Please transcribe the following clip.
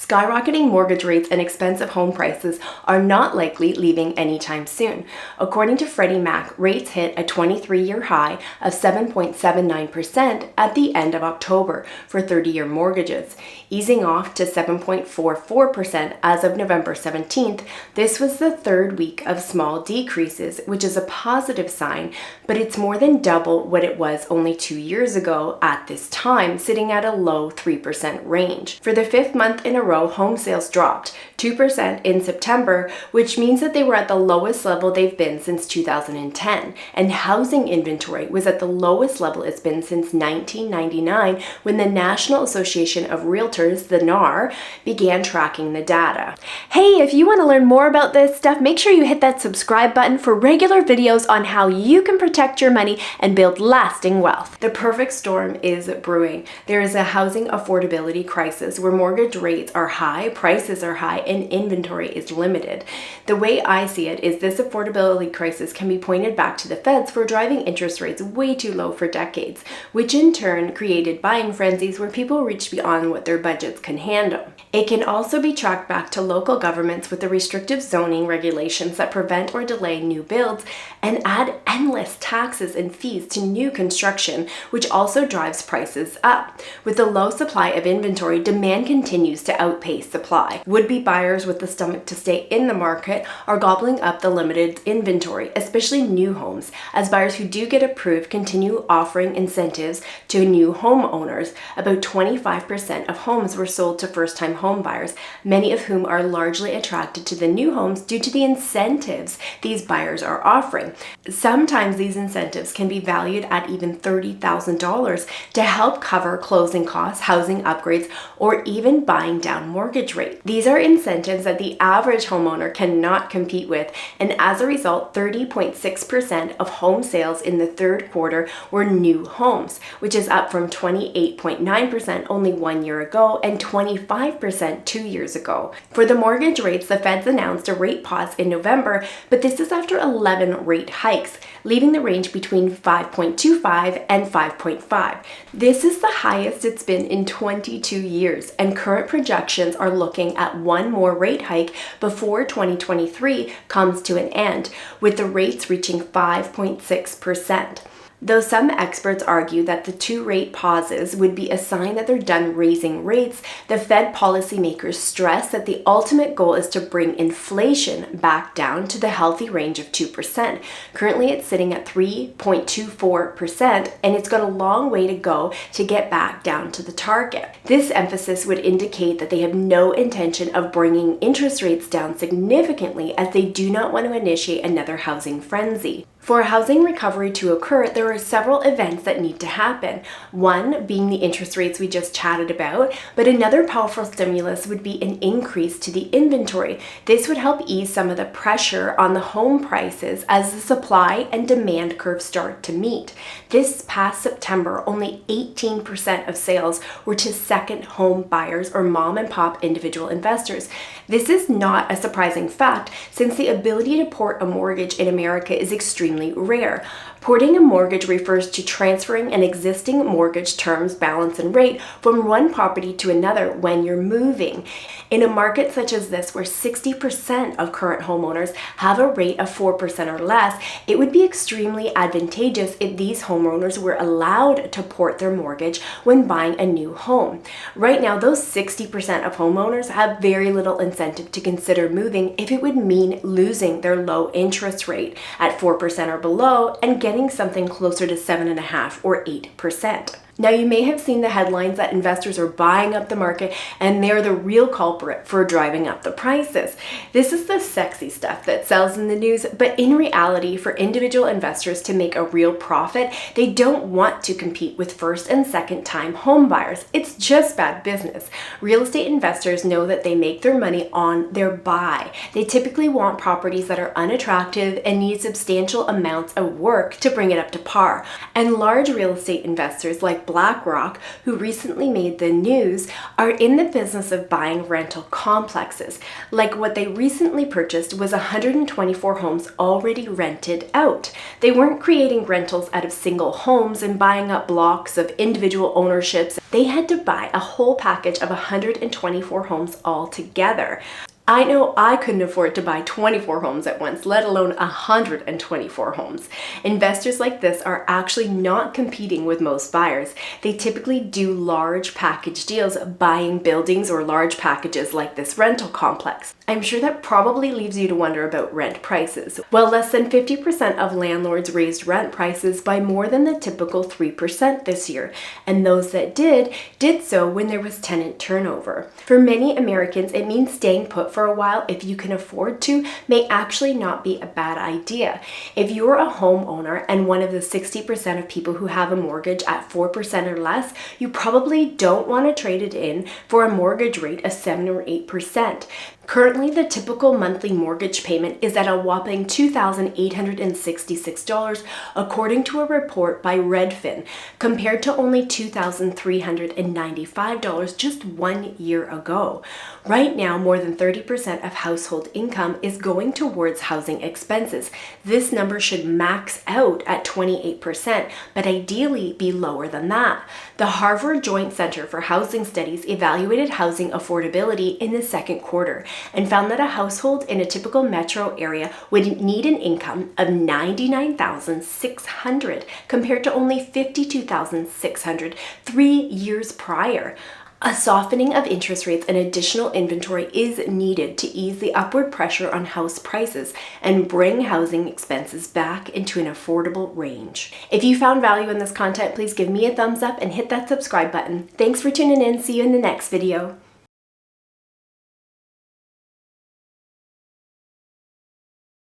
Skyrocketing mortgage rates and expensive home prices are not likely leaving anytime soon. According to Freddie Mac, rates hit a 23-year high of 7.79% at the end of October for 30-year mortgages, easing off to 7.44% as of November 17th. This was the third week of small decreases, which is a positive sign, but it's more than double what it was only 2 years ago at this time, sitting at a low 3% range. For the fifth month in a row, home sales dropped 2% in September, which means that they were at the lowest level they've been since 2010, and housing inventory was at the lowest level it's been since 1999 when the National Association of Realtors, the NAR, began tracking the data. Hey, if you want to learn more about this stuff, make sure you hit that subscribe button for regular videos on how you can protect your money and build lasting wealth. The perfect storm is brewing. There is a housing affordability crisis where mortgage rates are high, prices are high, and inventory is limited. The way I see it is this affordability crisis can be pointed back to the feds for driving interest rates way too low for decades, which in turn created buying frenzies where people reach beyond what their budgets can handle. It can also be tracked back to local governments with the restrictive zoning regulations that prevent or delay new builds and add endless taxes and fees to new construction, which also drives prices up. With the low supply of inventory, demand continues to outpace supply. Would-be buyers with the stomach to stay in the market are gobbling up the limited inventory, especially new homes, as buyers who do get approved continue offering incentives to new homeowners. About 25% of homes were sold to first-time home buyers, many of whom are largely attracted to the new homes due to the incentives these buyers are offering. Sometimes these incentives can be valued at even $30,000 to help cover closing costs, housing upgrades, or even buying down mortgage rate. These are incentives that the average homeowner cannot compete with, and as a result, 30.6% of home sales in the third quarter were new homes, which is up from 28.9% only 1 year ago and 25% 2 years ago. For the mortgage rates, the feds announced a rate pause in November, but this is after 11 rate hikes, leaving the range between 5.25 and 5.5. This is the highest it's been in 22 years, and current projections are looking at one more rate hike before 2023 comes to an end, with the rates reaching 5.6%. Though some experts argue that the two rate pauses would be a sign that they're done raising rates, the Fed policymakers stress that the ultimate goal is to bring inflation back down to the healthy range of 2%. Currently, it's sitting at 3.24%, and it's got a long way to go to get back down to the target. This emphasis would indicate that they have no intention of bringing interest rates down significantly, as they do not want to initiate another housing frenzy. For a housing recovery to occur, there are several events that need to happen. One being the interest rates we just chatted about, but another powerful stimulus would be an increase to the inventory. This would help ease some of the pressure on the home prices as the supply and demand curves start to meet. This past September, only 18% of sales were to second home buyers or mom and pop individual investors. This is not a surprising fact, since the ability to port a mortgage in America is extremely rare. Porting a mortgage refers to transferring an existing mortgage terms, balance, and rate from one property to another when you're moving. In a market such as this, where 60% of current homeowners have a rate of 4% or less, it would be extremely advantageous if these homeowners were allowed to port their mortgage when buying a new home. Right now, those 60% of homeowners have very little incentive to consider moving if it would mean losing their low interest rate at 4% or below and getting something closer to 7.5% or 8%. Now, you may have seen the headlines that investors are buying up the market and they're the real culprit for driving up the prices. This is the sexy stuff that sells in the news, but in reality, for individual investors to make a real profit, they don't want to compete with first and second time home buyers. It's just bad business. Real estate investors know that they make their money on their buy. They typically want properties that are unattractive and need substantial amounts of work to bring it up to par. And large real estate investors like like BlackRock, who recently made the news, are in the business of buying rental complexes. Like what they recently purchased was 124 homes already rented out. They weren't creating rentals out of single homes and buying up blocks of individual ownerships. They had to buy a whole package of 124 homes all together. I know I couldn't afford to buy 24 homes at once, let alone 124 homes. Investors like this are actually not competing with most buyers. They typically do large package deals, buying buildings or large packages like this rental complex. I'm sure that probably leaves you to wonder about rent prices. Well, less than 50% of landlords raised rent prices by more than the typical 3% this year, and those that did so when there was tenant turnover. For many Americans, it means staying put for a while if you can afford to may actually not be a bad idea. If you're a homeowner and one of the 60% of people who have a mortgage at 4% or less, you probably don't want to trade it in for a mortgage rate of 7 or 8%. Currently, the typical monthly mortgage payment is at a whopping $2,866, according to a report by Redfin, compared to only $2,395 just 1 year ago. Right now, more than 30% of household income is going towards housing expenses. This number should max out at 28%, but ideally be lower than that. The Harvard Joint Center for Housing Studies evaluated housing affordability in the second quarter and found that a household in a typical metro area would need an income of $99,600 compared to only $52,600 3 years prior. A softening of interest rates and additional inventory is needed to ease the upward pressure on house prices and bring housing expenses back into an affordable range. If you found value in this content, please give me a thumbs up and hit that subscribe button. Thanks for tuning in. See you in the next video.